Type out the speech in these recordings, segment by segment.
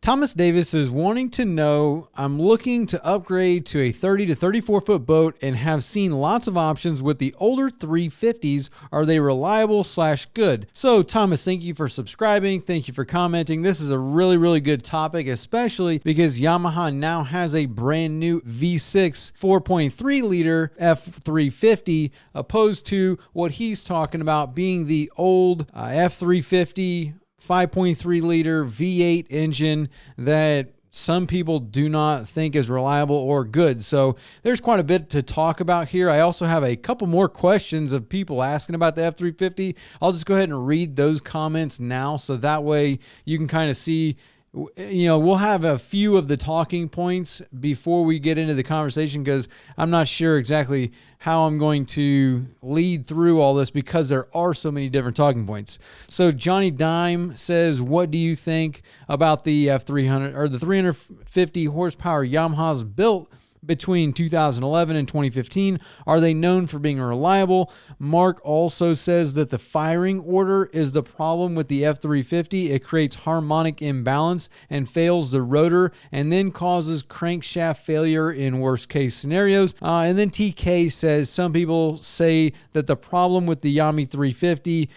Thomas Davis is wanting to know, I'm looking to upgrade to a 30 to 34 foot boat and have seen lots of options with the older 350s. Are they reliable / good? So Thomas, thank you for subscribing. Thank you for commenting. This is a really, really good topic, especially because Yamaha now has a brand new V6 4.3 liter F350 opposed to what he's talking about being the old F350 5.3 liter V8 engine that some people do not think is reliable or good. So there's quite a bit to talk about here. I also have a couple more questions of people asking about the F350. I'll just go ahead and read those comments now, so that way you can kind of see. We'll have a few of the talking points before we get into the conversation, because I'm not sure exactly how I'm going to lead through all this because there are so many different talking points. So Johnny Dime says, what do you think about the F300 or the 350 horsepower Yamaha's built between 2011 and 2015? Are they known for being reliable? Mark also says that the firing order is the problem with the F350. It creates harmonic imbalance and fails the rotor and then causes crankshaft failure in worst case scenarios. And then TK says some people say that the problem with the Yamaha 350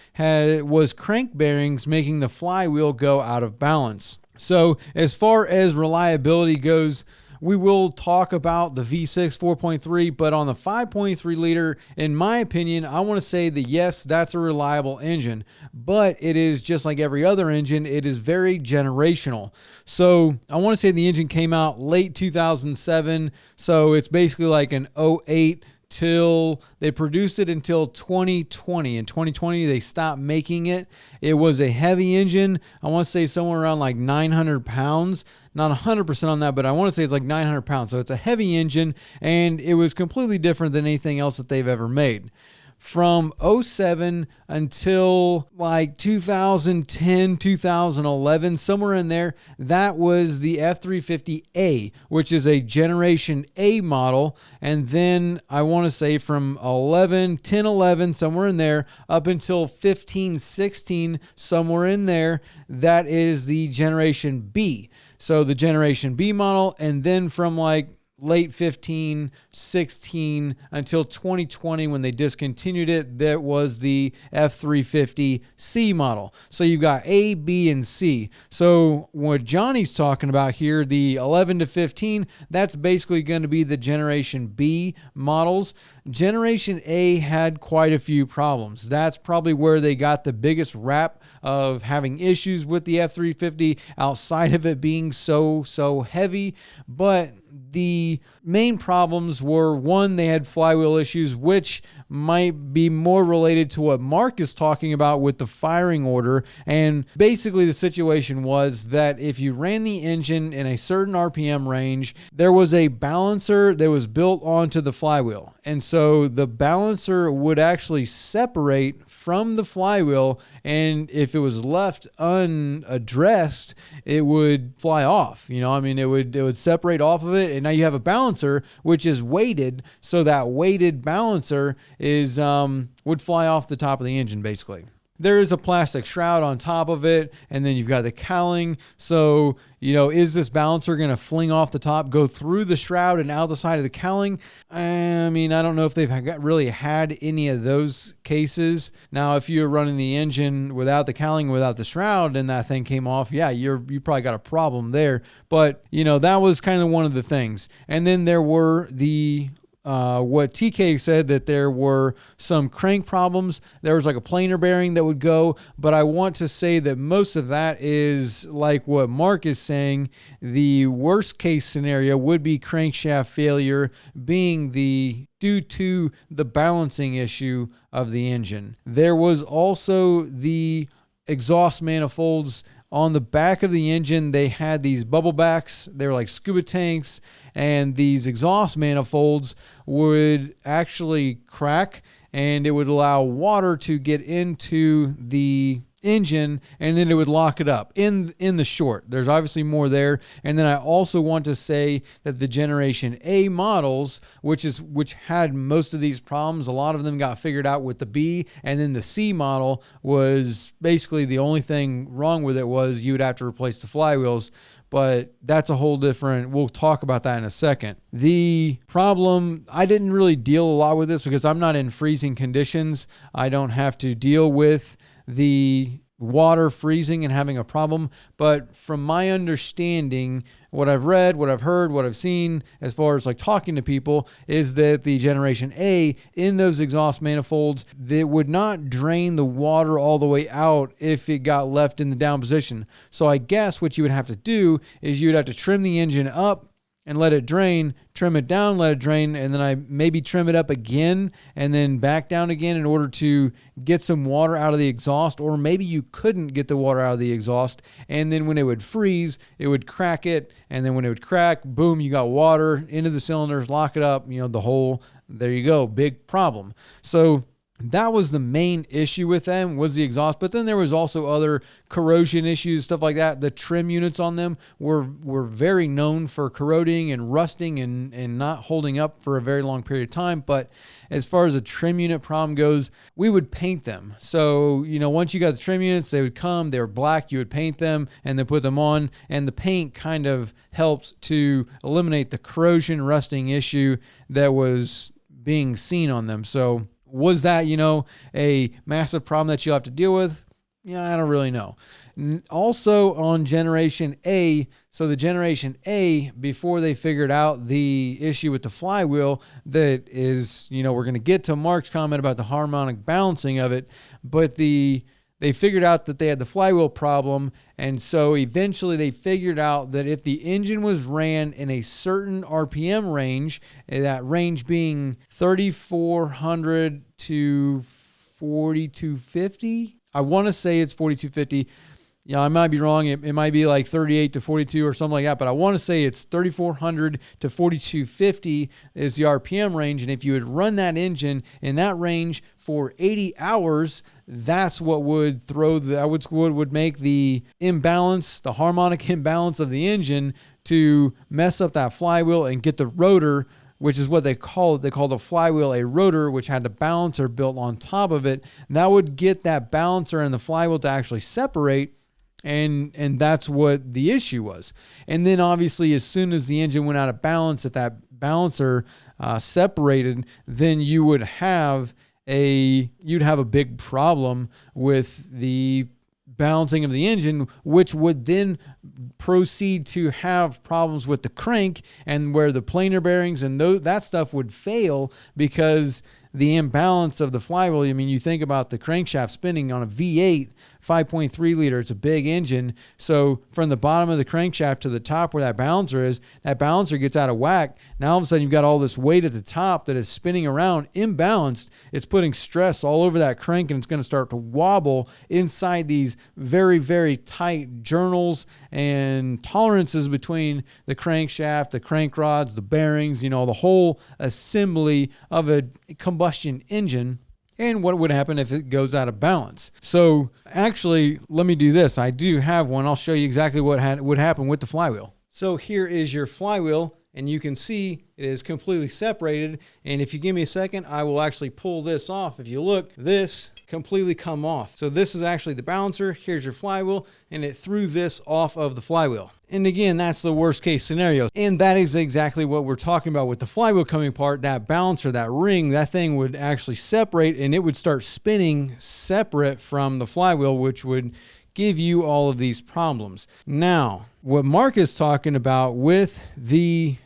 was crank bearings making the flywheel go out of balance. So as far as reliability goes, we will talk about the V6 4.3, but on the 5.3 liter, in my opinion, I want to say that yes, that's a reliable engine, but it is just like every other engine. It is very generational. So I want to say the engine came out late 2007. So it's basically like an 08 till they produced it until 2020. In 2020, they stopped making it. It was a heavy engine. I want to say somewhere around like 900 pounds. Not 100% on that, but I want to say it's like 900 pounds. So it's a heavy engine, and it was completely different than anything else that they've ever made. From 07 until like 2010, 2011, somewhere in there, that was the F350A, which is a Generation A model. And then I want to say from 10, 11, somewhere in there, up until 15, 16, somewhere in there, that is the Generation B. So the Generation B model, and then from like late 15, 16 until 2020 when they discontinued it, that was the F350C model. So you've got A, B, and C. So what Johnny's talking about here, the 11 to 15, that's basically going to be the Generation B models. Generation A had quite a few problems. That's probably where they got the biggest rap of having issues with the F350 outside of it being so heavy. But the main problems were, one, they had flywheel issues, which might be more related to what Mark is talking about with the firing order. And basically the situation was that if you ran the engine in a certain RPM range, there was a balancer that was built onto the flywheel. And so the balancer would actually separate from the flywheel, and if it was left unaddressed, it would fly off. It would separate off of it, and now you have a balancer which is weighted, so that weighted balancer is would fly off the top of the engine basically. There is a plastic shroud on top of it, and then you've got the cowling. So, is this balancer going to fling off the top, go through the shroud and out the side of the cowling? I don't know if they've really had any of those cases. Now, if you're running the engine without the cowling, without the shroud, and that thing came off, yeah, you probably got a problem there. But, that was kind of one of the things. And then there were what TK said, that there were some crank problems. There was like a planer bearing that would go, but I want to say that most of that is like what Mark is saying. The worst case scenario would be crankshaft failure being due to the balancing issue of the engine. There was also the exhaust manifolds. On the back of the engine, they had these bubble backs. They were like scuba tanks, and these exhaust manifolds would actually crack, and it would allow water to get into the engine, and then it would lock it up in the short. There's obviously more there. And then I also want to say that the Generation A models, which had most of these problems, a lot of them got figured out with the B, and then the C model was basically the only thing wrong with it was you would have to replace the flywheels. but that's a whole different, we'll talk about that in a second. The problem, I didn't really deal a lot with this because I'm not in freezing conditions. I don't have to deal with the water freezing and having a problem. But from my understanding, what I've read, what I've heard, what I've seen, as far as like talking to people, is that the Generation A in those exhaust manifolds, that would not drain the water all the way out if it got left in the down position. So I guess what you would have to do is you'd have to trim the engine up and let it drain, trim it down, let it drain, and then I maybe trim it up again and then back down again in order to get some water out of the exhaust. Or maybe you couldn't get the water out of the exhaust, and then when it would freeze, it would crack it, and then when it would crack, boom, you got water into the cylinders, lock it up, the hole, there you go, big problem. So that was the main issue with them, was the exhaust. But then there was also other corrosion issues, stuff like that. The trim units on them were very known for corroding and rusting and not holding up for a very long period of time. But as far as the trim unit problem goes, we would paint them. So, once you got the trim units, they would come, they were black, you would paint them and then put them on. And the paint kind of helps to eliminate the corrosion rusting issue that was being seen on them. So was that, a massive problem that you'll have to deal with? I don't really know. Also on Generation A, so the Generation A, before they figured out the issue with the flywheel, that is, we're going to get to Mark's comment about the harmonic balancing of it, but they figured out that they had the flywheel problem, and so eventually they figured out that if the engine was ran in a certain RPM range, that range being 3,400 to 4,250, I want to say it's 4,250. I might be wrong. It might be like 38 to 42 or something like that, but I want to say it's 3,400 to 4,250 is the RPM range. And if you would run that engine in that range for 80 hours, that's what would would make the imbalance, the harmonic imbalance of the engine, to mess up that flywheel and get the rotor, which is what they call it. They call the flywheel a rotor, which had a balancer built on top of it. And that would get that balancer and the flywheel to actually separate. And that's what the issue was. And then obviously, as soon as the engine went out of balance, if that balancer separated, then you would have a big problem with the balancing of the engine, which would then proceed to have problems with the crank, and where the planer bearings and that stuff would fail because the imbalance of the flywheel. You think about the crankshaft spinning on a V8 5.3 liter. It's a big engine. So from the bottom of the crankshaft to the top where that balancer is, that balancer gets out of whack. Now all of a sudden you've got all this weight at the top that is spinning around imbalanced. It's putting stress all over that crank, and it's going to start to wobble inside these very, very tight journals and tolerances between the crankshaft, the crank rods, the bearings, the whole assembly of a combustion engine. And what would happen if it goes out of balance? So actually, let me do this. I do have one. I'll show you exactly what would happen with the flywheel. So here is your flywheel, and you can see it is completely separated. And if you give me a second, I will actually pull this off. If you look, this completely come off. So this is actually the balancer. Here's your flywheel, and it threw this off of the flywheel. And again, that's the worst case scenario. And that is exactly what we're talking about with the flywheel coming apart. That balancer, that ring, that thing would actually separate, and it would start spinning separate from the flywheel, which would give you all of these problems. Now, what Mark is talking about with the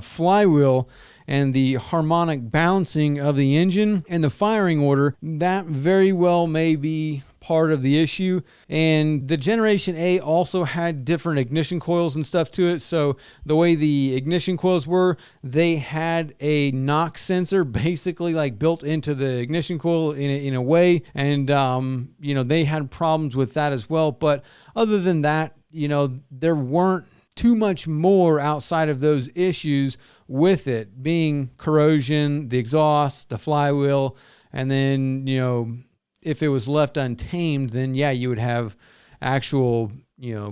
flywheel and the harmonic balancing of the engine and the firing order, that very well may be part of the issue. And the Generation A also had different ignition coils and stuff to it. So the way the ignition coils were, they had a knock sensor basically like built into the ignition coil in a way. And, they had problems with that as well. But other than that, there weren't too much more outside of those issues with it being corrosion, the exhaust, the flywheel, and then, if it was left untamed, then yeah, you would have actual,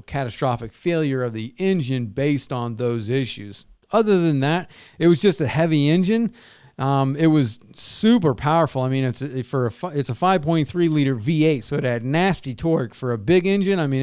catastrophic failure of the engine based on those issues. Other than that, it was just a heavy engine. It was super powerful. I mean, it's a 5.3 liter V8, so it had nasty torque for a big engine. I mean,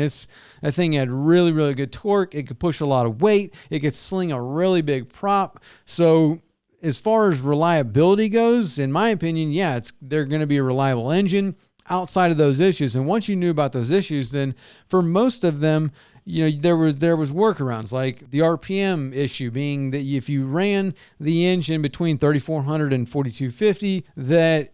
that thing had really, really good torque. It could push a lot of weight. It could sling a really big prop. So as far as reliability goes, in my opinion, yeah, they're going to be a reliable engine outside of those issues. And once you knew about those issues, then for most of them, there was workarounds, like the RPM issue being that if you ran the engine between 3,400 and 4,250, that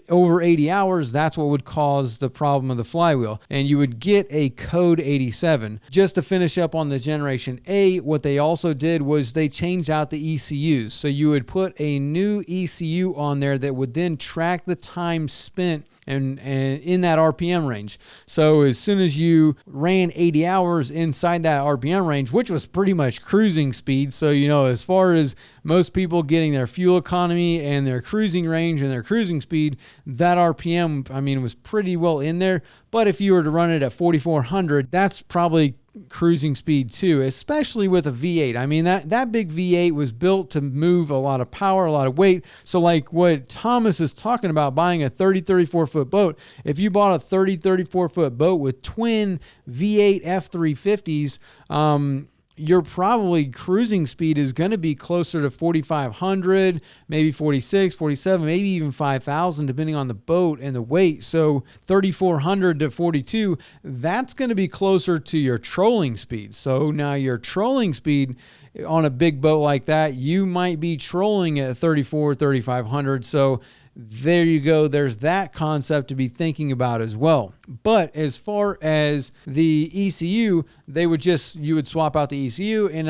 over 80 hours, that's what would cause the problem of the flywheel. And you would get a code 87. Just to finish up on the Generation A, what they also did was they changed out the ECUs. So you would put a new ECU on there that would then track the time spent and in that RPM range. So as soon as you ran 80 hours inside that RPM range, which was pretty much cruising speed. So, as far as most people getting their fuel economy and their cruising range and their cruising speed, that RPM, I mean, was pretty well in there. But if you were to run it at 4,400, that's probably cruising speed too, especially with a V8. I mean, that big V8 was built to move a lot of power, a lot of weight. So like what Thomas is talking about, buying a 34 foot boat, if you bought a 34 foot boat with twin V8 F350's, your probably cruising speed is going to be closer to 4,500, maybe 46, 47, maybe even 5,000, depending on the boat and the weight. So 3,400 to 42, that's going to be closer to your trolling speed. So now your trolling speed on a big boat like that, you might be trolling at 34, 3,500. So there you go. There's that concept to be thinking about as well. But as far as the ECU, you would swap out the ECU, and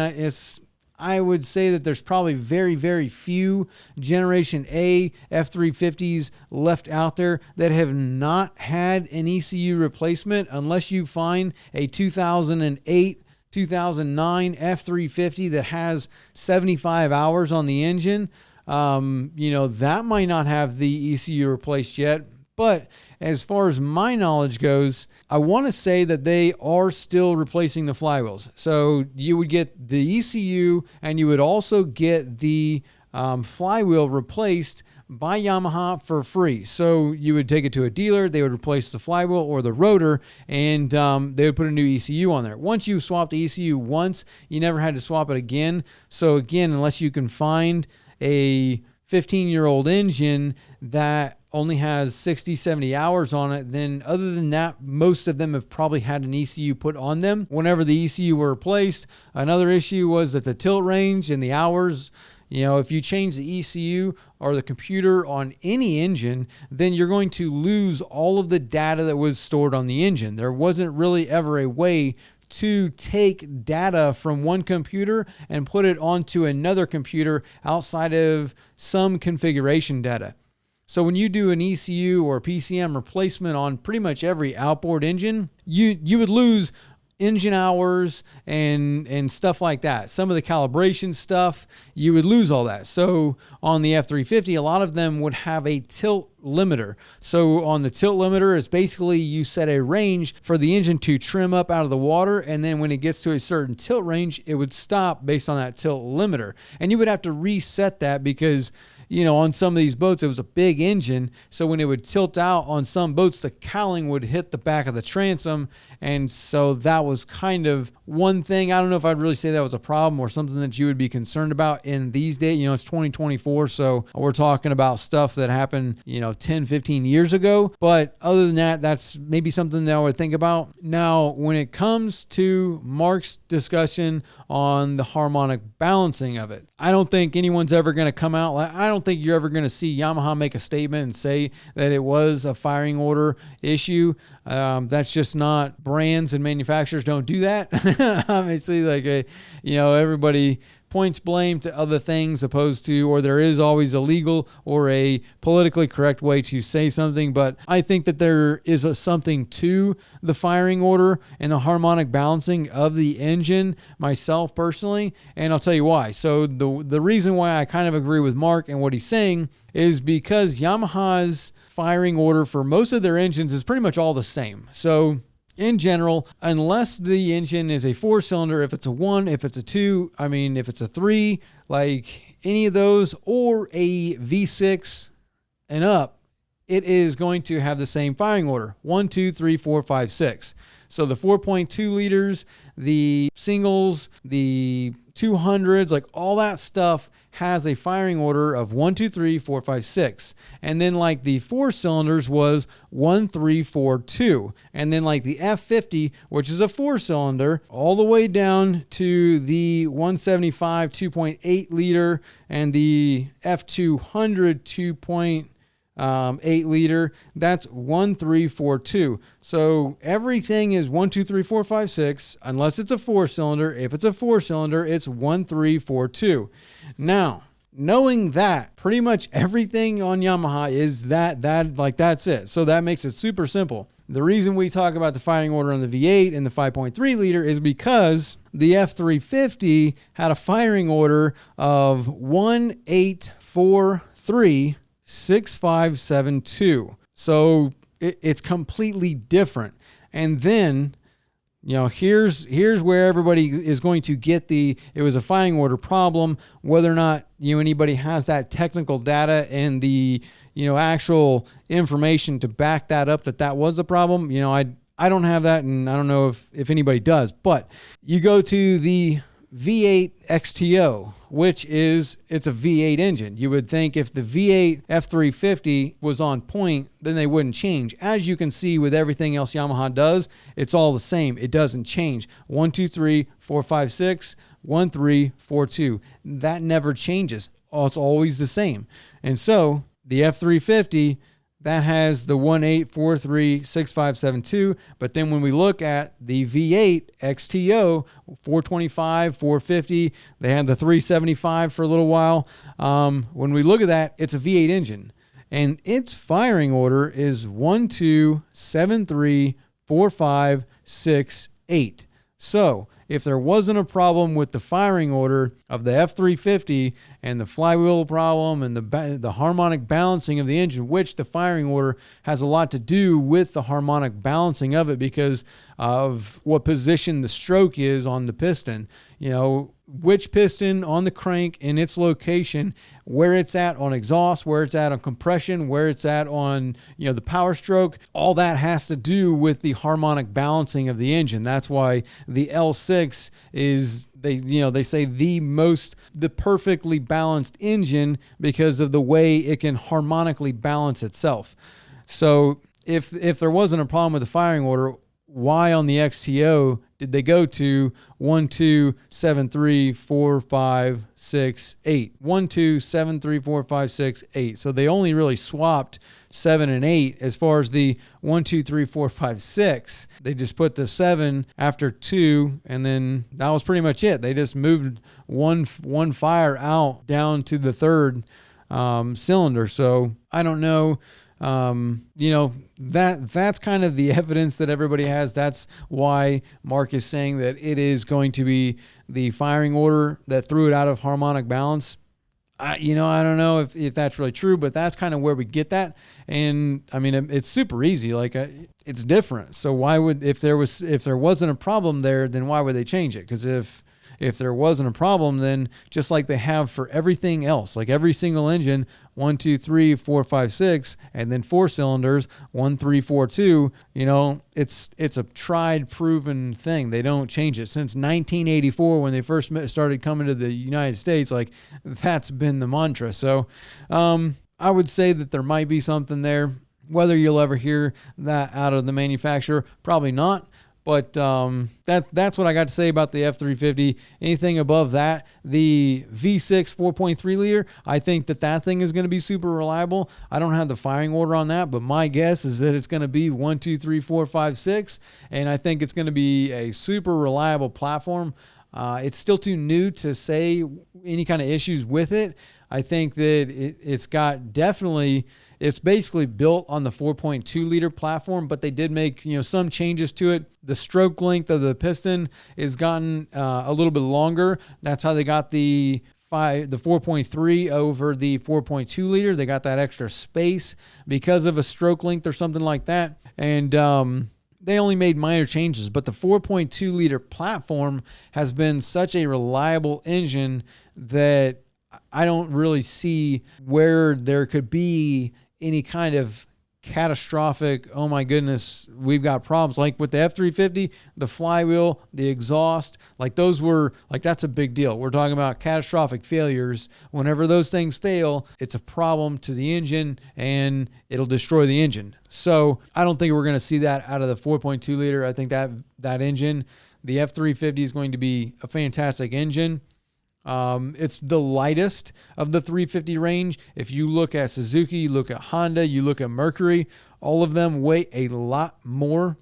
I would say that there's probably very, very few Generation A F350s left out there that have not had an ECU replacement, unless you find a 2008 2009 F350 that has 75 hours on the engine. That might not have the ECU replaced yet. But as far as my knowledge goes, I want to say that they are still replacing the flywheels. So you would get the ECU and you would also get the flywheel replaced by Yamaha for free. So you would take it to a dealer, they would replace the flywheel or the rotor, and they would put a new ECU on there. Once you swapped the ECU once, you never had to swap it again. So again, unless you can find a 15-year-old engine that only has 60, 70 hours on it, then other than that, most of them have probably had an ECU put on them. Whenever the ECU were replaced, another issue was that the tilt range and the hours, if you change the ECU or the computer on any engine, then you're going to lose all of the data that was stored on the engine. There wasn't really ever a way to take data from one computer and put it onto another computer outside of some configuration data. So when you do an ECU or PCM replacement on pretty much every outboard engine, you would lose engine hours and stuff like that. Some of the calibration stuff, you would lose all that. So on the F350, a lot of them would have a tilt limiter. So on the tilt limiter is basically you set a range for the engine to trim up out of the water, and then when it gets to a certain tilt range, it would stop based on that tilt limiter. And you would have to reset that because on some of these boats, it was a big engine. So when it would tilt out on some boats, the cowling would hit the back of the transom. And so that was kind of one thing. I don't know if I'd really say that was a problem or something that you would be concerned about in these days. It's 2024. So we're talking about stuff that happened, 10, 15 years ago. But other than that, that's maybe something that I would think about. Now, when it comes to Mark's discussion on the harmonic balancing of it, I don't think anyone's ever going to come out. I don't think you're ever going to see Yamaha make a statement and say that it was a firing order issue. That's just not, brands and manufacturers don't do that. Obviously, everybody points blame to other things or there is always a legal or a politically correct way to say something. But I think that there is something to the firing order and the harmonic balancing of the engine, myself personally, and I'll tell you why. So the reason why I kind of agree with Mark and what he's saying is because Yamaha's firing order for most of their engines is pretty much all the same. So in general, unless the engine is a 4-cylinder, if it's a 1, if it's a 2, if it's a 3, like any of those, or a V6 and up, it is going to have the same firing order: 1, 2, 3, 4, 5, 6. So the 4.2 liters, the singles, the 200s, like all that stuff has a firing order of 1, 2, 3, 4, 5, 6. And then like the 4 cylinders was 1, 3, 4, 2. And then like the F50, which is a 4-cylinder, all the way down to the 175 2.8 liter and the F200 2.8 liter, that's 1, 3, 4, 2. So everything is 1, 2, 3, 4, 5, 6, unless it's a 4-cylinder. If it's a 4-cylinder, it's 1, 3, 4, 2. Now, knowing that, pretty much everything on Yamaha is that's it. So that makes it super simple. The reason we talk about the firing order on the V8 and the 5.3 liter is because the F350 had a firing order of 1843 6572. So it's completely different. And then, here's where everybody is going to get it was a firing order problem. Whether or not anybody has that technical data and the actual information to back that up, that was the problem. I don't have that, and I don't know if anybody does. But you go to the V8 XTO, which it's a V8 engine. You would think if the V8 F350 was on point, then they wouldn't change. As you can see with everything else Yamaha does, it's all the same. It doesn't change. 1, 2, 3, 4, 5, 6, 1, 3, 4, 2. That never changes. It's always the same. And so the F350, that has the 1843 6572. But then when we look at the V8 XTO, 425, 450, they had the 375 for a little while. When we look at that, it's a V8 engine. And its firing order is 1, 2, 7, 3, 4, 5, 6, 8. So if there wasn't a problem with the firing order of the F350 and the flywheel problem and the harmonic balancing of the engine, which the firing order has a lot to do with the harmonic balancing of it because of what position the stroke is on the piston, which piston on the crank in its location, where it's at on exhaust, where it's at on compression, where it's at on, the power stroke, all that has to do with the harmonic balancing of the engine. That's why the L6 is, they say the perfectly balanced engine because of the way it can harmonically balance itself. So if there wasn't a problem with the firing order, why on the XTO did they go to 1, 2, 7, 3, 4, 5, 6, 8? 1, 2, 7, 3, 4, 5, 6, 8. So they only really swapped 7 and 8 as far as the 1, 2, 3, 4, 5, 6. They just put the 7 after 2, and then that was pretty much it. They just moved one fire out down to the third cylinder. So I don't know. That's kind of the evidence that everybody has. That's why Mark is saying that it is going to be the firing order that threw it out of harmonic balance. I don't know if that's really true, but that's kind of where we get that. And it's super easy. Like it's different. So why would, if there wasn't a problem there, then why would they change it? Because if there wasn't a problem, then just like they have for everything else, like every single engine, 1, 2, 3, 4, 5, 6, and then 4 cylinders, 1, 3, 4, 2, it's a tried, proven thing. They don't change it. Since 1984, when they first started coming to the United States, like that's been the mantra. So I would say that there might be something there. Whether you'll ever hear that out of the manufacturer, probably not. But that's what I got to say about the F350. Anything above that, the V6 4.3 liter, I think that thing is going to be super reliable. I don't have the firing order on that, but my guess is that it's going to be 1, 2, 3, 4, 5, 6. And I think it's going to be a super reliable platform. It's still too new to say any kind of issues with it. I think that it's got definitely... It's basically built on the 4.2 liter platform, but they did make some changes to it. The stroke length of the piston is gotten a little bit longer. That's how they got the 4.3 over the 4.2 liter. They got that extra space because of a stroke length or something like that. And they only made minor changes, but the 4.2 liter platform has been such a reliable engine that I don't really see where there could be any kind of catastrophic, oh my goodness, we've got problems. Like with the F350, the flywheel, the exhaust, like those were, like that's a big deal. We're talking about catastrophic failures. Whenever those things fail, it's a problem to the engine and it'll destroy the engine. So I don't think we're going to see that out of the 4.2 liter. I think that engine, the F350, is going to be a fantastic engine. It's the lightest of the 350 range. If you look at Suzuki, you look at Honda, you look at Mercury, all of them weigh a lot more.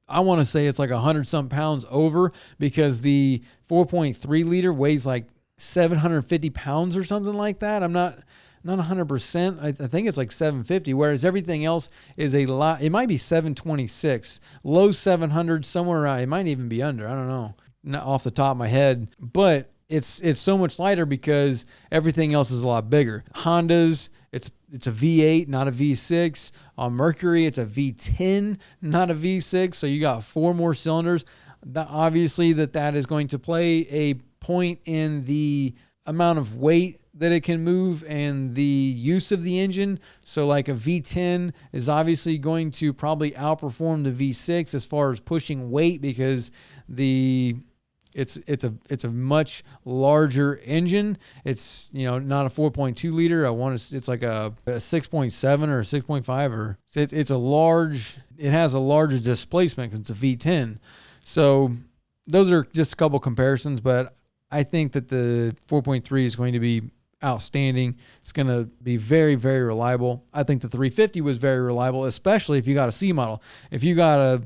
I want to say it's like 100-some pounds over, because the 4.3 liter weighs like 750 pounds or something like that. I'm not 100%. I think it's like 750, whereas everything else is a lot. It might be 726, low 700, somewhere around. It might even be under. I don't know, not off the top of my head, but it's so much lighter because everything else is a lot bigger. Honda's, it's a V8, not a V6. On Mercury, it's a V10, not a V6. So you got 4 more cylinders. Obviously, that is going to play a point in the amount of weight that it can move and the use of the engine. So like a V10 is obviously going to probably outperform the V6 as far as pushing weight, because it's a much larger engine. It's, not a 4.2 liter. It's like a 6.7 or a 6.5, or it's a large, it has a larger displacement because it's a V10. So those are just a couple comparisons, but I think that the 4.3 is going to be outstanding. It's going to be very, very reliable. I think the 350 was very reliable, especially if you got a C model. If you got a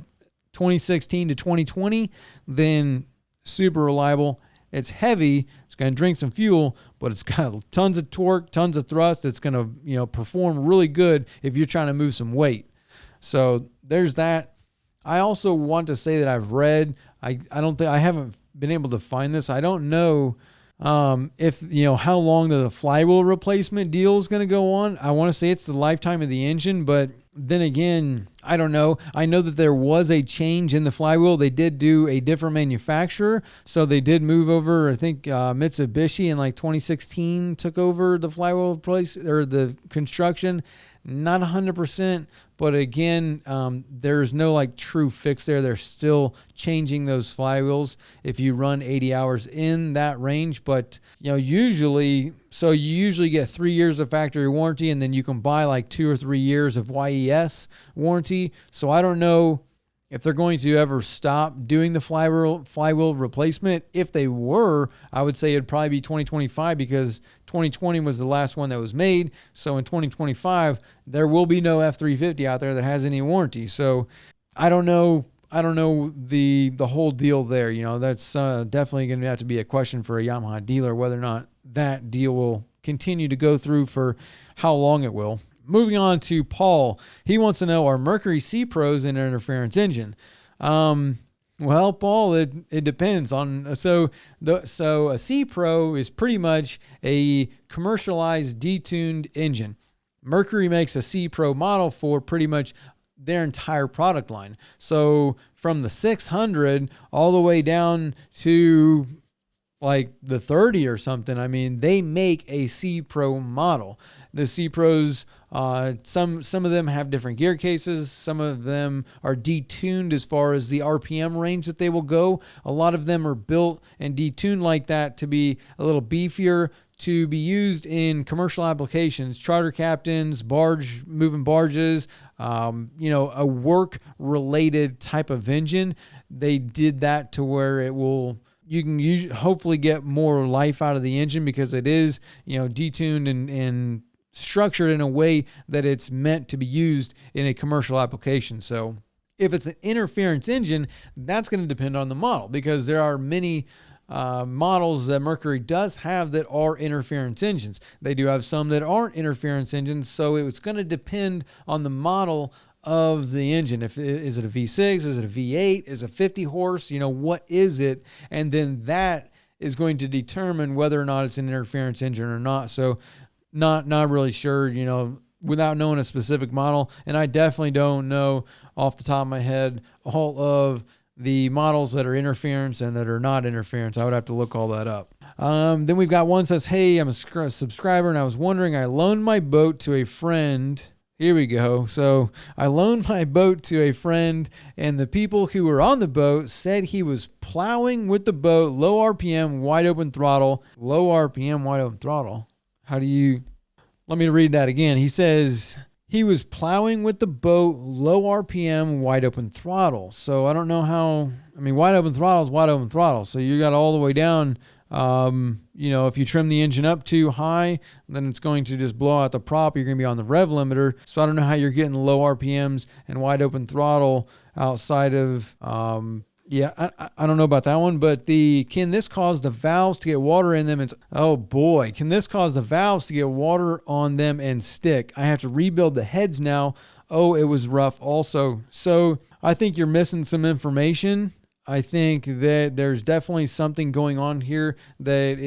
2016 to 2020, then super reliable. It's heavy. It's going to drink some fuel, but it's got tons of torque, tons of thrust. It's going to, perform really good if you're trying to move some weight. So there's that. I also want to say that I've read, I haven't been able to find this. I don't know if, how long the flywheel replacement deal is going to go on. I want to say it's the lifetime of the engine, but then again, I don't know. I know that there was a change in the flywheel. They did do a different manufacturer. So they did move over. I think Mitsubishi in like 2016 took over the flywheel place or the construction. Not 100%, but again, there's no like true fix there. They're still changing those flywheels if you run 80 hours in that range. But you usually get 3 years of factory warranty, and then you can buy like 2 or 3 years of YES warranty. So I don't know if they're going to ever stop doing the flywheel replacement. If they were, I would say it'd probably be 2025, because 2020 was the last one that was made. So in 2025, there will be no F350 out there that has any warranty. So I don't know the whole deal there. That's definitely going to have to be a question for a Yamaha dealer, whether or not that deal will continue to go through, for how long it will. Moving on to Paul. He wants to know, are Mercury C Pros an interference engine? Well, Paul, it depends on, so a C Pro is pretty much a commercialized detuned engine. Mercury makes a C Pro model for pretty much their entire product line. So from the 600 all the way down to like the 30 or something, I mean, they make a C Pro model. The C Pros, some of them have different gear cases. Some of them are detuned as far as the RPM range that they will go. A lot of them are built and detuned like that to be a little beefier, to be used in commercial applications, charter captains, moving barges, a work-related type of engine. They did that to where you can hopefully get more life out of the engine, because it is, detuned and structured in a way that it's meant to be used in a commercial application. So if it's an interference engine, that's going to depend on the model, because there are many models that Mercury does have that are interference engines. They do have some that aren't interference engines. So it's going to depend on the model of the engine. Is it a V6? Is it a V8? Is it 50 horse? What is it? And then that is going to determine whether or not it's an interference engine or not. So not really sure, without knowing a specific model. And I definitely don't know off the top of my head all of the models that are interference and that are not interference. I would have to look all that up. Then we've got one that says, hey, I'm a subscriber and I was wondering, I loaned my boat to a friend. Here we go. So I loaned my boat to a friend and the people who were on the boat said he was plowing with the boat, low RPM, wide open throttle. Low RPM, wide open throttle. Let me read that again. He says he was plowing with the boat, low RPM, wide open throttle. So I don't know how, wide open throttle is wide open throttle. So you got all the way down. If you trim the engine up too high, then it's going to just blow out the prop. You're going to be on the rev limiter. So I don't know how you're getting low RPMs and wide open throttle outside of, I don't know about that one, but can this cause the valves to get water in them? Can this cause the valves to get water on them and stick? I have to rebuild the heads now. Oh, it was rough also. So I think you're missing some information. I think that there's definitely something going on here that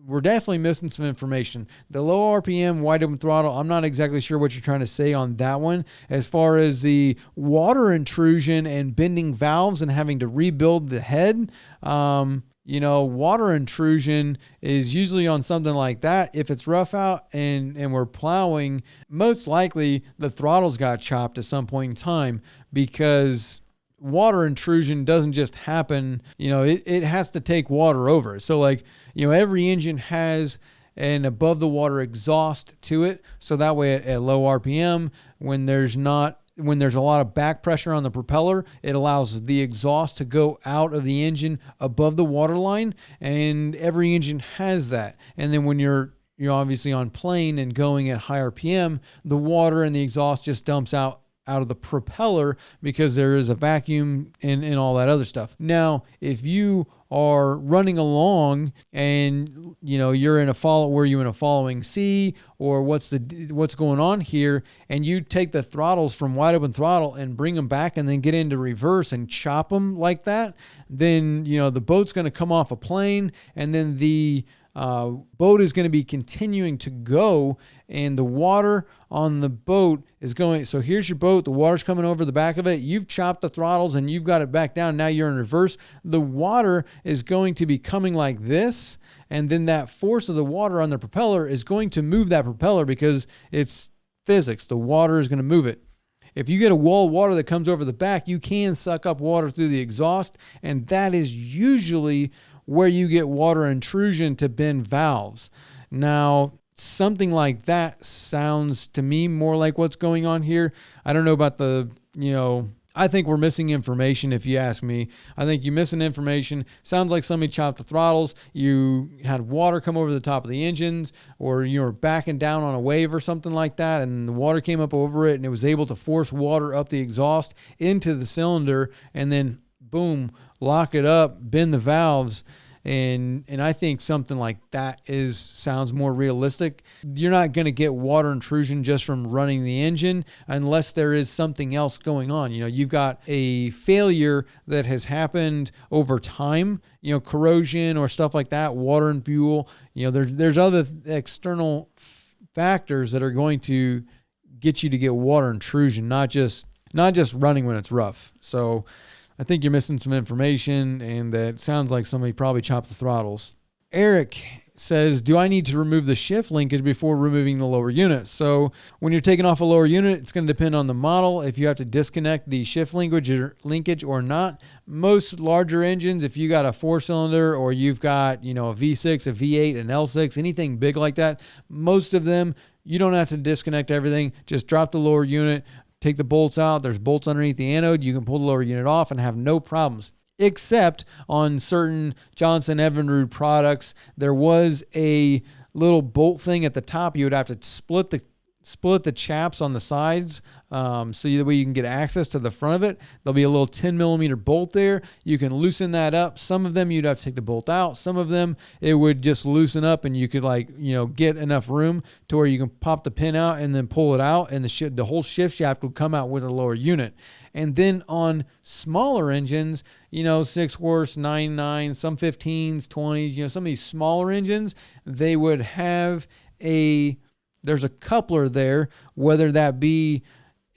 we're definitely missing some information. The low RPM, wide open throttle, I'm not exactly sure what you're trying to say on that one. As far as the water intrusion and bending valves and having to rebuild the head, water intrusion is usually on something like that. If it's rough out and we're plowing, most likely the throttle's got chopped at some point in time, because water intrusion doesn't just happen, it has to take water over. So every engine has an above the water exhaust to it. So that way at low RPM, when there's a lot of back pressure on the propeller, it allows the exhaust to go out of the engine above the water line, and every engine has that. And then when you're obviously on plane and going at high RPM, the water and the exhaust just dumps out of the propeller because there is a vacuum and all that other stuff. Now, if you are running along and you're in a following C, or what's going on here, and you take the throttles from wide open throttle and bring them back and then get into reverse and chop them like that, then the boat's going to come off a plane, and then the boat is going to be continuing to go, and the water on the boat is going. So here's your boat. The water's coming over the back of it. You've chopped the throttles and you've got it back down. Now you're in reverse. The water is going to be coming like this. And then that force of the water on the propeller is going to move that propeller because it's physics. The water is going to move it. If you get a wall of water that comes over the back, you can suck up water through the exhaust. And that is usually where you get water intrusion to bend valves. Now, something like that sounds to me more like what's going on here. I don't know about I think we're missing information if you ask me. I think you're missing information. Sounds like somebody chopped the throttles. You had water come over the top of the engines, or you were backing down on a wave or something like that, and the water came up over it and it was able to force water up the exhaust into the cylinder, and then boom, lock it up, bend the valves. And I think something like that sounds more realistic. You're not going to get water intrusion just from running the engine unless there is something else going on. You've got a failure that has happened over time, corrosion or stuff like that, water and fuel. There's other external factors that are going to get you to get water intrusion, not just running when it's rough. So I think you're missing some information, and that sounds like somebody probably chopped the throttles. Eric says, do I need to remove the shift linkage before removing the lower unit? So when you're taking off a lower unit, it's going to depend on the model if you have to disconnect the shift linkage or not. Most larger engines, if you got a 4-cylinder or you've got, a V6, a V8, an L6, anything big like that, most of them, you don't have to disconnect everything. Just drop the lower unit. Take the bolts out. There's bolts underneath the anode. You can pull the lower unit off and have no problems. Except on certain Johnson Evinrude products, there was a little bolt thing at the top. You would have to split the chaps on the sides so that way you can get access to the front of it. There'll be a little 10 millimeter bolt there. You can loosen that up. Some of them you'd have to take the bolt out. Some of them it would just loosen up and you could get enough room to where you can pop the pin out and then pull it out, and the whole shift shaft would come out with a lower unit. And then on smaller engines, 6 horse, 9.9, some 15s, 20s, some of these smaller engines, they would have a there's a coupler there, whether that be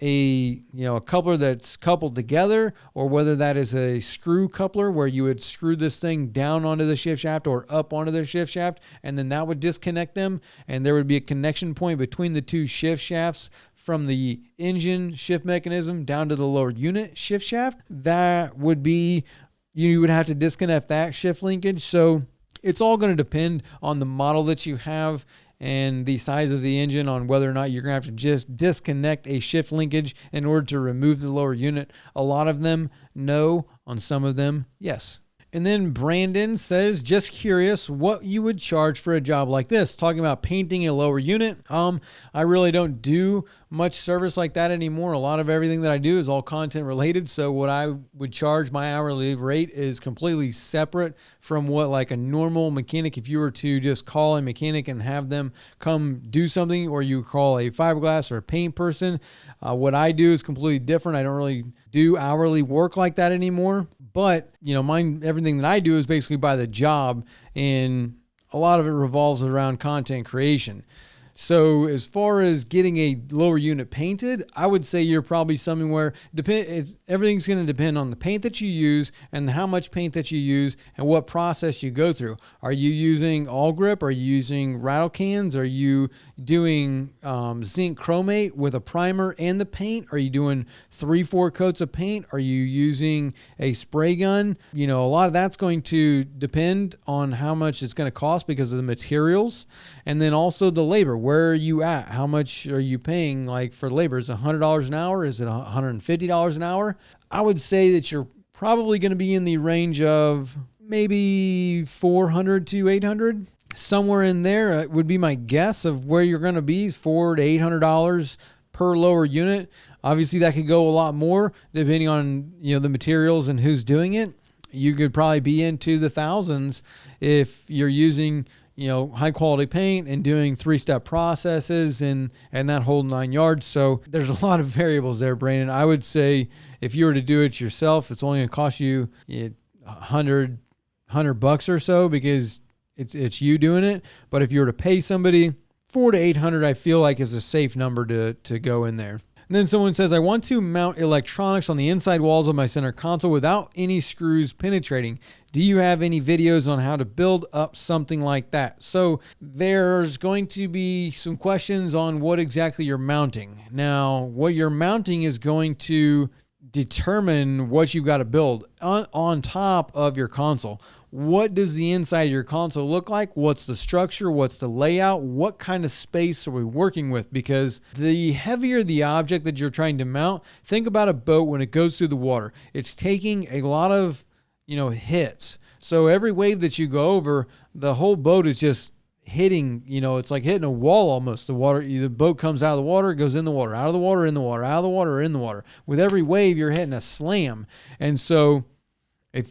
a coupler that's coupled together, or whether that is a screw coupler where you would screw this thing down onto the shift shaft or up onto the shift shaft, and then that would disconnect them, and there would be a connection point between the two shift shafts from the engine shift mechanism down to the lower unit shift shaft. That would be, you would have to disconnect that shift linkage. So it's all going to depend on the model that you have and the size of the engine on whether or not you're going to have to just disconnect a shift linkage in order to remove the lower unit. A lot of them, no. On some of them, yes. And then Brandon says, just curious what you would charge for a job like this. Talking about painting a lower unit. I really don't do much service like that anymore. A lot of everything that I do is all content related. So what I would charge, my hourly rate, is completely separate from what like a normal mechanic, if you were to just call a mechanic and have them come do something, or you call a fiberglass or a paint person. What I do is completely different. I don't really do hourly work like that anymore. But, everything that I do is basically by the job, and a lot of it revolves around content creation. So as far as getting a lower unit painted, I would say you're probably somewhere, everything's going to depend on the paint that you use and how much paint that you use and what process you go through. Are you using all grip? Are you using rattle cans? Are you doing zinc chromate with a primer and the paint? Are you doing 3-4 coats of paint? Are you using a spray gun? A lot of that's going to depend on how much it's going to cost because of the materials, and then also the labor. Where are you at? How much are you paying for labor? Is it $100 an hour? Is it $150 an hour? I would say that you're probably going to be in the range of maybe $400 to $800. Somewhere in there would be my guess of where you're going to be, $400 to $800 per lower unit. Obviously, that could go a lot more depending on the materials and who's doing it. You could probably be into the thousands if you're using high quality paint and doing 3-step processes and that whole 9 yards. So there's a lot of variables there, Brandon. I would say if you were to do it yourself, it's only going to cost you $100 or so because it's you doing it. But if you were to pay somebody, $400 to $800, I feel like is a safe number to go in there. And then someone says, I want to mount electronics on the inside walls of my center console without any screws penetrating. Do you have any videos on how to build up something like that? So there's going to be some questions on what exactly you're mounting. Now, what you're mounting is going to determine what you've got to build on top of your console. What does the inside of your console look like? What's the structure? What's the layout? What kind of space are we working with? Because the heavier the object that you're trying to mount, think about a boat when it goes through the water. It's taking a lot of, hits. So every wave that you go over, the whole boat is just hitting, it's like hitting a wall almost. The boat comes out of the water, it goes in the water, out of the water, in the water, out of the water, in the water. With every wave, you're hitting a slam. And so if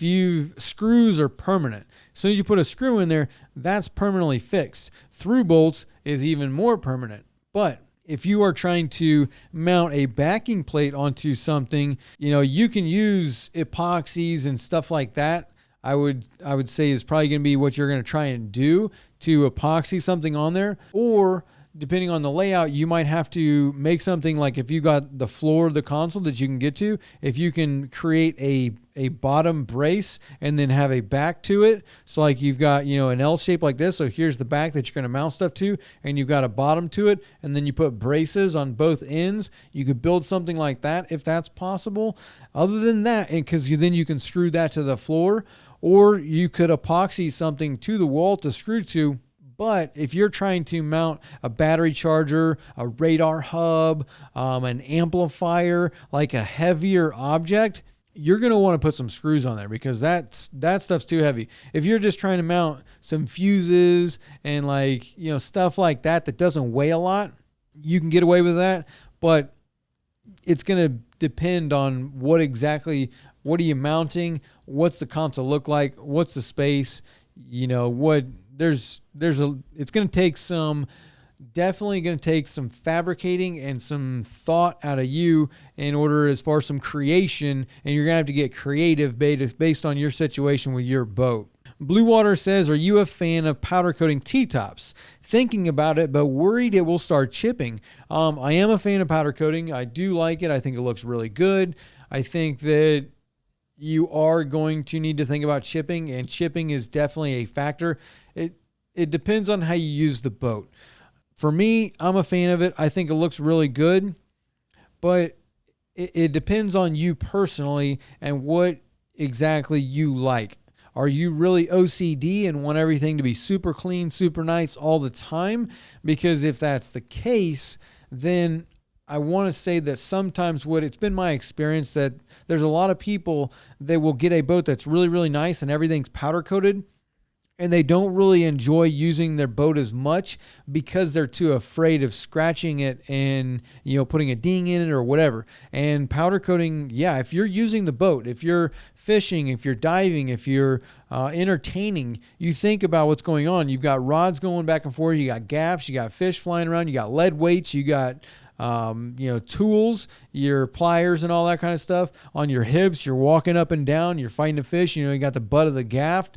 screws are permanent. As soon as you put a screw in there, that's permanently fixed. Through bolts is even more permanent. But if you are trying to mount a backing plate onto something, you can use epoxies and stuff like that. I would say is probably going to be what you're going to try and do to epoxy something on there. Or depending on the layout, you might have to make something like if you got the floor of the console that you can get to, if you can create a bottom brace and then have a back to it. So like you've got, an L shape like this. So here's the back that you're going to mount stuff to, and you've got a bottom to it. And then you put braces on both ends. You could build something like that if that's possible. Other than that, and because then you can screw that to the floor, or you could epoxy something to the wall to screw to. But if you're trying to mount a battery charger, a radar hub, an amplifier, like a heavier object, you're going to want to put some screws on there because that stuff's too heavy. If you're just trying to mount some fuses and stuff like that doesn't weigh a lot, you can get away with that. But it's going to depend on what are you mounting? What's the console look like? What's the space? It's going to take definitely going to take some fabricating and some thought out of you in order as far as some creation, and you're going to have to get creative based on your situation with your boat. Blue Water says, are you a fan of powder coating T-tops? thinking about it, but worried it will start chipping. I am a fan of powder coating. I do like it. I think it looks really good. I think that you are going to need to think about chipping, and chipping is definitely a factor. It depends on how you use the boat. For me, I'm a fan of it. I think it looks really good, but it depends on you personally and what exactly you like. Are you really OCD and want everything to be super clean, super nice all the time? Because if that's the case, then I want to say that sometimes it's been my experience that there's a lot of people that will get a boat that's really, really nice and everything's powder coated, and they don't really enjoy using their boat as much because they're too afraid of scratching it and, putting a ding in it or whatever. And powder coating, yeah, if you're using the boat, if you're fishing, if you're diving, if you're entertaining, you think about what's going on. You've got rods going back and forth. You got gaffs, you got fish flying around, you got lead weights, you got tools, your pliers and all that kind of stuff on your hips. You're walking up and down, you're fighting the fish, you got the butt of the gaff.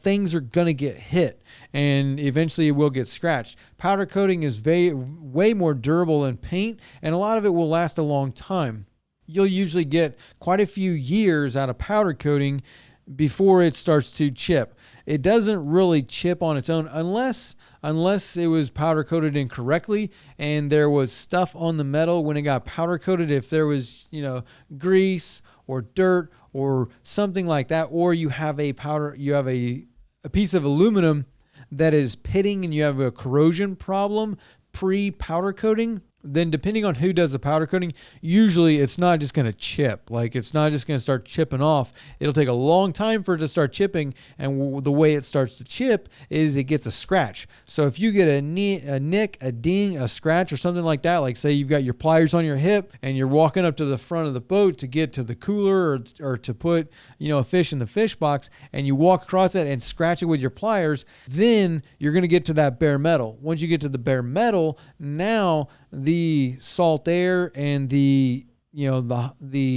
Things are going to get hit and eventually it will get scratched. Powder coating is way more durable than paint, and a lot of it will last a long time. You'll usually get quite a few years out of powder coating before it starts to chip. It doesn't really chip on its own unless it was powder coated incorrectly and there was stuff on the metal when it got powder coated. If there was, grease or dirt or something like that, or you have a piece of aluminum that is pitting and you have a corrosion problem pre-powder coating, then depending on who does the powder coating, usually it's not just going to chip. Like, it's not just going to start chipping off. It'll take a long time for it to start chipping, and the way it starts to chip is it gets a scratch. So if you get a nick, a ding, a scratch or something like that, like say you've got your pliers on your hip and you're walking up to the front of the boat to get to the cooler or to put, a fish in the fish box, and you walk across it and scratch it with your pliers, then you're going to get to that bare metal. Once you get to the bare metal, now the salt air and the humidity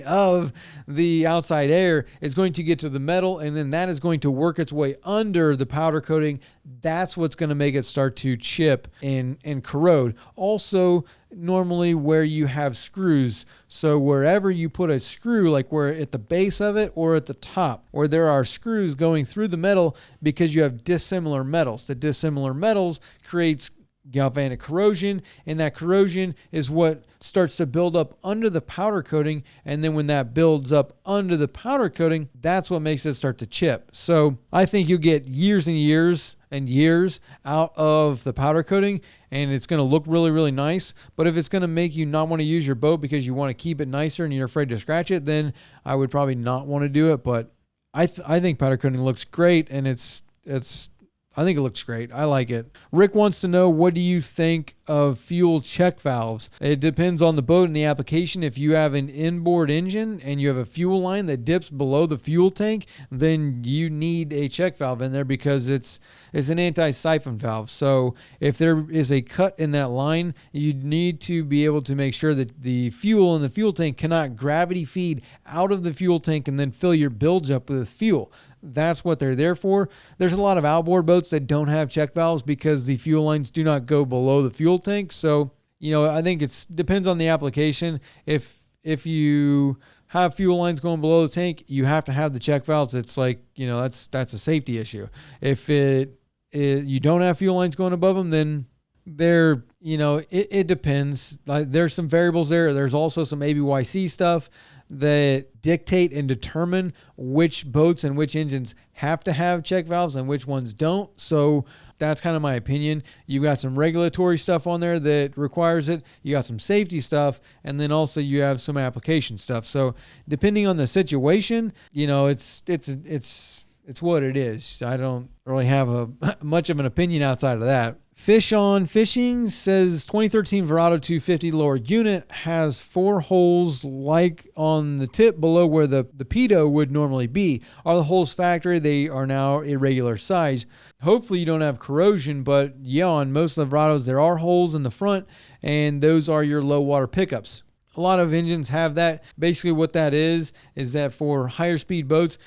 of the outside air is going to get to the metal, and then that is going to work its way under the powder coating. That's what's going to make it start to chip and corrode. Also, normally where you have screws, so wherever you put a screw, like where at the base of it or at the top, or there are screws going through the metal because you have dissimilar metals. The dissimilar metals creates galvanic corrosion, and that corrosion is what starts to build up under the powder coating, and then when that builds up under the powder coating, that's what makes it start to chip. So I think you'll get years and years and years out of the powder coating, and it's going to look really, really nice. But if it's going to make you not want to use your boat because you want to keep it nicer and you're afraid to scratch it, then I would probably not want to do it. But I think powder coating looks great, and I think it looks great. I like it. Rick wants to know, what do you think of fuel check valves? It depends on the boat and the application. If you have an inboard engine and you have a fuel line that dips below the fuel tank, then you need a check valve in there because it's an anti-siphon valve. So if there is a cut in that line, you need to be able to make sure that the fuel in the fuel tank cannot gravity feed out of the fuel tank and then fill your bilge up with fuel. That's what they're there for. There's a lot of outboard boats that don't have check valves because the fuel lines do not go below the fuel tank. So, I think it depends on the application. If you have fuel lines going below the tank, you have to have the check valves. It's like, that's a safety issue. If you don't have fuel lines going above them, then it depends. Like, there's some variables there. There's also some ABYC stuff that dictate and determine which boats and which engines have to have check valves and which ones don't. So that's kind of my opinion. You've got some regulatory stuff on there that requires it. You got some safety stuff, and then also you have some application stuff. So depending on the situation, it's what it is. I don't really have much of an opinion outside of that. Fish on Fishing says 2013 Verado 250 lower unit has 4 holes like on the tip below where the pitot would normally be. Are the holes factory? They are now irregular size. Hopefully you don't have corrosion, but yeah, on most of the Verados there are holes in the front, and those are your low water pickups. A lot of engines have that. Basically what that is that for higher speed boats,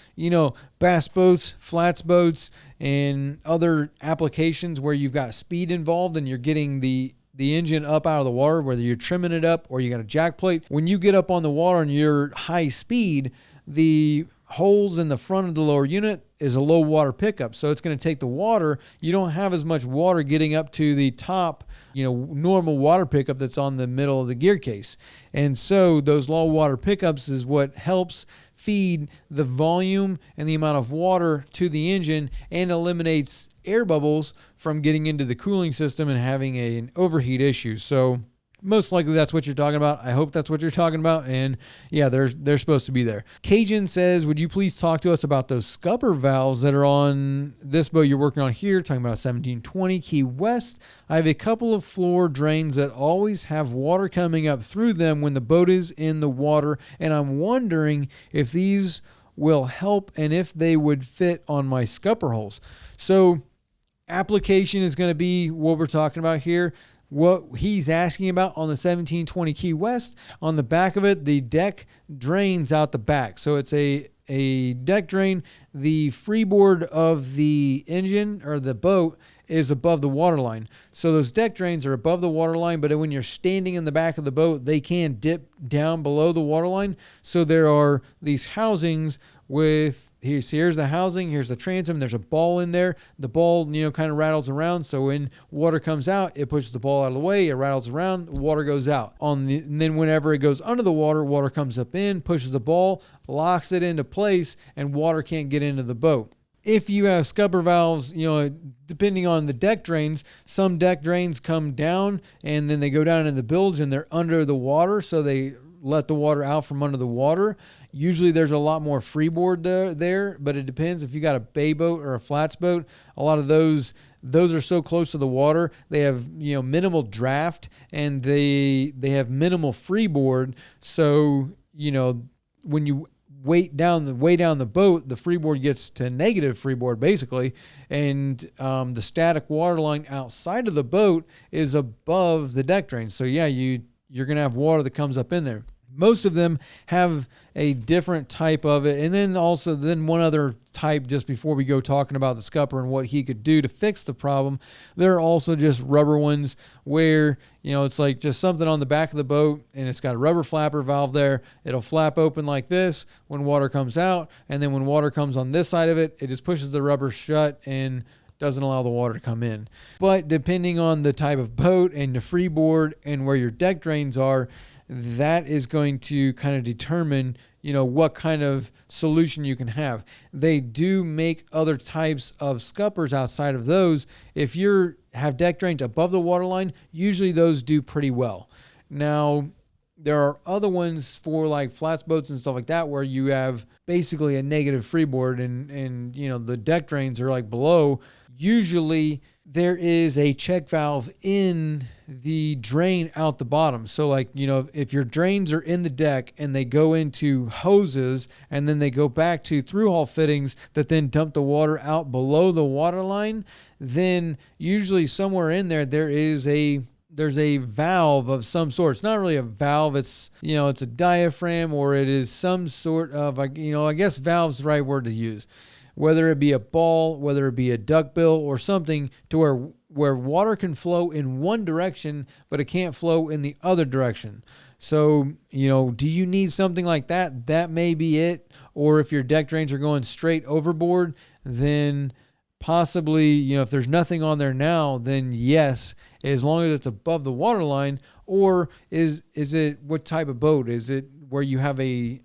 bass boats, flats boats, and other applications where you've got speed involved and you're getting the engine up out of the water, whether you're trimming it up or you got a jack plate. When you get up on the water and you're high speed, the holes in the front of the lower unit is a low water pickup. So it's going to take the water. You don't have as much water getting up to the top, normal water pickup that's on the middle of the gear case. And so those low water pickups is what helps feed the volume and the amount of water to the engine and eliminates air bubbles from getting into the cooling system and having an overheat issue. So most likely that's what you're talking about. I hope that's what you're talking about. And yeah, they're supposed to be there. Cajun says, would you please talk to us about those scupper valves that are on this boat you're working on here, talking about 1720 Key West. I have a couple of floor drains that always have water coming up through them when the boat is in the water. And I'm wondering if these will help and if they would fit on my scupper holes. So application is going to be what we're talking about here. What he's asking about on the 1720 Key West, on the back of it, the deck drains out the back. So it's a deck drain. The freeboard of the engine or the boat is above the waterline. So those deck drains are above the waterline, but when you're standing in the back of the boat, they can dip down below the waterline. So there are these housings with, here's the housing, here's the transom, there's a ball in there. The ball, kind of rattles around. So when water comes out, it pushes the ball out of the way, it rattles around, water goes out. And then whenever it goes under the water, water comes up in, pushes the ball, locks it into place, and water can't get into the boat. If you have scupper valves, depending on the deck drains, some deck drains come down and then they go down in the bilge and they're under the water. So they let the water out from under the water. Usually there's a lot more freeboard there, but it depends. If you got a bay boat or a flats boat, a lot of those are so close to the water. They have, minimal draft and they have minimal freeboard. So, when you way down the boat, the freeboard gets to negative freeboard basically, and the static water line outside of the boat is above the deck drain. So yeah, you're gonna have water that comes up in there. Most of them have a different type of it. And then one other type, just before we go talking about the scupper and what he could do to fix the problem, there are also just rubber ones where, it's like just something on the back of the boat and it's got a rubber flapper valve there. It'll flap open like this when water comes out. And then when water comes on this side of it, it just pushes the rubber shut and doesn't allow the water to come in. But depending on the type of boat and the freeboard and where your deck drains are, that is going to kind of determine, what kind of solution you can have. They do make other types of scuppers outside of those. If you have deck drains above the waterline, usually those do pretty well. Now, there are other ones for like flats boats and stuff like that where you have basically a negative freeboard and the deck drains are like below. Usually there is a check valve in the drain out the bottom. So if your drains are in the deck and they go into hoses and then they go back to through-hull fittings that then dump the water out below the water line, then usually somewhere in there's a valve of some sort. It's not really a valve. It's, it's a diaphragm, or it is some sort of, I guess valve's the right word to use. Whether it be a ball, whether it be a duckbill or something to where water can flow in one direction, but it can't flow in the other direction. So, do you need something like that? That may be it. Or if your deck drains are going straight overboard, then possibly, if there's nothing on there now, then yes, as long as it's above the water line. Or is it, what type of boat? Is it where you have a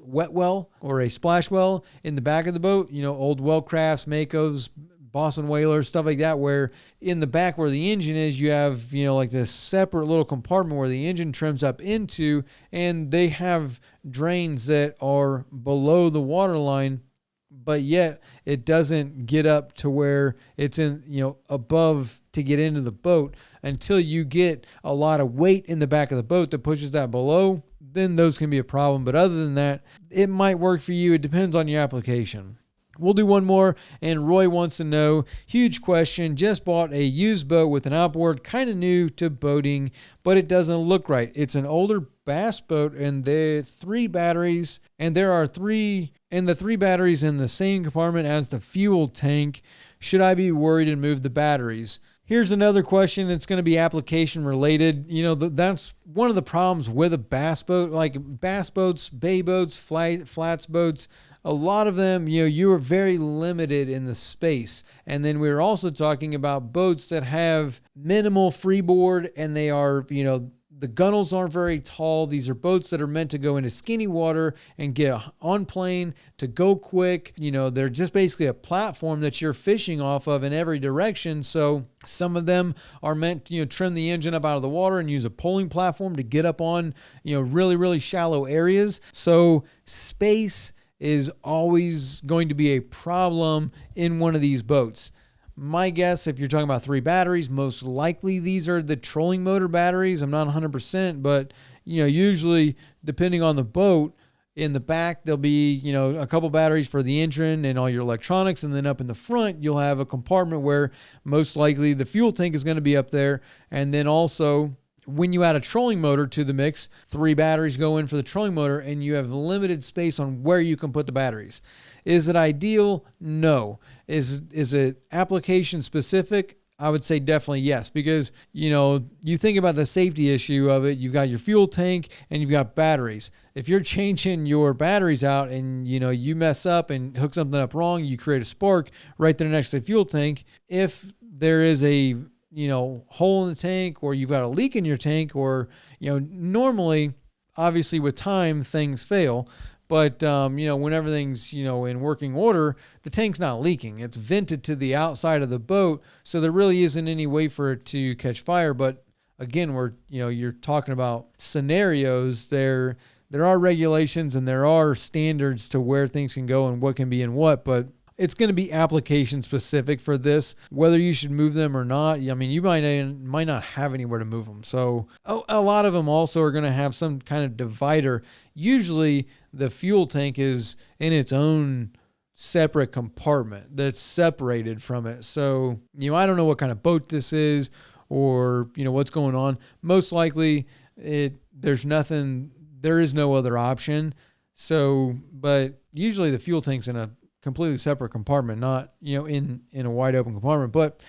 wet well or a splash well in the back of the boat? Old Wellcrafts, Makos, Boston Whalers, stuff like that, where in the back where the engine is, you have, like this separate little compartment where the engine trims up into, and they have drains that are below the water line, but yet it doesn't get up to where it's in, above to get into the boat until you get a lot of weight in the back of the boat that pushes that below. Then those can be a problem. But other than that, it might work for you. It depends on your application. We'll do one more, and Roy wants to know, huge question, just bought a used boat with an outboard, kind of new to boating, but it doesn't look right. It's an older bass boat, and there are 3 batteries, and there are three batteries in the same compartment as the fuel tank. Should I be worried and move the batteries? Here's another question that's going to be application related. You know, that's one of the problems with a bass boat, like bass boats, bay boats, flats boats. A lot of them, you know, you are very limited in the space. And then we're also talking about boats that have minimal freeboard, and they are, you know, the gunnels aren't very tall. These are boats that are meant to go into skinny water and get on plane to go quick. You know, they're just basically a platform that you're fishing off of in every direction. So some of them are meant to, you know, trim the engine up out of the water and use a pulling platform to get up on, you know, really, really shallow areas. So space is always going to be a problem in one of these boats. My guess, if you're talking about 3 batteries, most likely these are the trolling motor batteries. I'm not 100%, but, you know, usually depending on the boat, in the back, there'll be, you know, a couple batteries for the engine and all your electronics. And then up in the front, you'll have a compartment where most likely the fuel tank is going to be up there. And then also, when you add a trolling motor to the mix, 3 batteries go in for the trolling motor, and you have limited space on where you can put the batteries. Is it ideal? No. Is it application specific? I would say definitely yes, because, you know, you think about the safety issue of it. You've got your fuel tank and you've got batteries. If you're changing your batteries out and, you know, you mess up and hook something up wrong, you create a spark right there next to the fuel tank. If there is a, you know, hole in the tank, or you've got a leak in your tank, or, you know, normally, obviously with time, things fail. But, you know, when everything's, you know, in working order, the tank's not leaking. It's vented to the outside of the boat. So there really isn't any way for it to catch fire. But again, you're talking about scenarios. There are regulations and there are standards to where things can go and what can be in what, but it's going to be application specific for this, whether you should move them or not. I mean, you might not have anywhere to move them. So a lot of them also are going to have some kind of divider. Usually the fuel tank is in its own separate compartment that's separated from it. So, you know, I don't know what kind of boat this is, or, you know, what's going on. Most likely there is no other option. So, but usually the fuel tank's in a completely separate compartment, not, you know, in a wide open compartment. But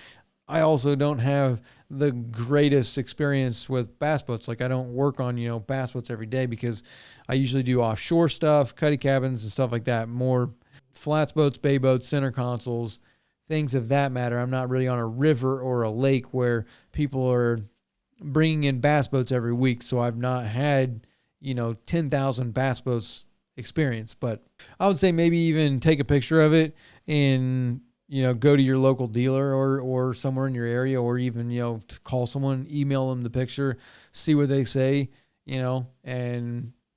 I also don't have the greatest experience with bass boats. Like, I don't work on, you know, bass boats every day, because I usually do offshore stuff, cuddy cabins and stuff like that, more flats boats, bay boats, center consoles, things of that matter. I'm not really on a river or a lake where people are bringing in bass boats every week. So I've not had, you know, 10,000 bass boats experience. But I would say maybe even take a picture of it and, you know, go to your local dealer or somewhere in your area, or even, you know, to call someone, email them the picture, see what they say, you know,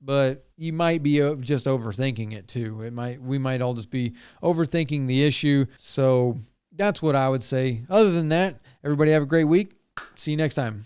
but you might be just overthinking it too. We might all just be overthinking the issue. So that's what I would say. Other than that, everybody have a great week. See you next time.